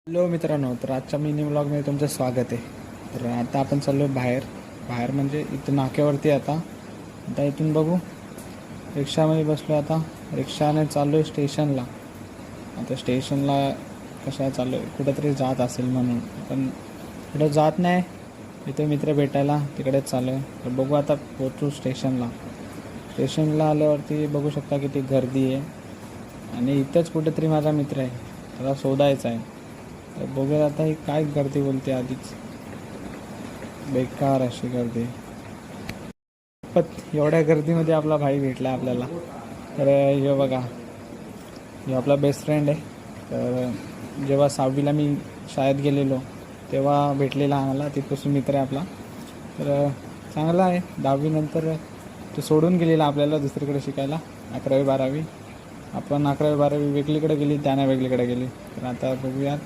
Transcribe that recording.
Hello मित्रांनो, तर आजच्या मिनी व्लॉगमध्ये तुमचं स्वागत आहे. तर आता आपण चाललो बाहेर म्हणजे इथं नाक्यावरती. आता इथून बघू, रिक्षामध्ये बसलो. आता रिक्षाने चाललो आहे स्टेशनला. आता स्टेशनला कशा चाललो आहे, कुठंतरी जात असेल म्हणून, पण कुठं जात नाही. इथे मित्र भेटायला तिकडेच चाललो आहे. तर बघू आता पोचू स्टेशनला आल्यावरती बघू शकता किती गर्दी आहे. आणि इथंच कुठेतरी माझा मित्र आहे, त्याला शोधायचा आहे. तर बघूया आता ही काय गर्दी बोलते. आधीच बेकार अशी गर्दी. पण एवढ्या गर्दीमध्ये आपला भाई भेटला आपल्याला. तर हे बघा, हे आपला बेस्ट फ्रेंड आहे. तर जेव्हा 6वीला मी शाळेत गेलेलो तेव्हा भेटलेला आम्हाला, तिथपासून मित्र आहे आपला. तर चांगला आहे. 10वी नंतर तो सोडून गेलेला आपल्याला दुसरीकडे शिकायला. 11वी 12वी आपण 11वी 12वी वेगळीकडे गेली, त्याने वेगळीकडे गेली. तर आता बघूया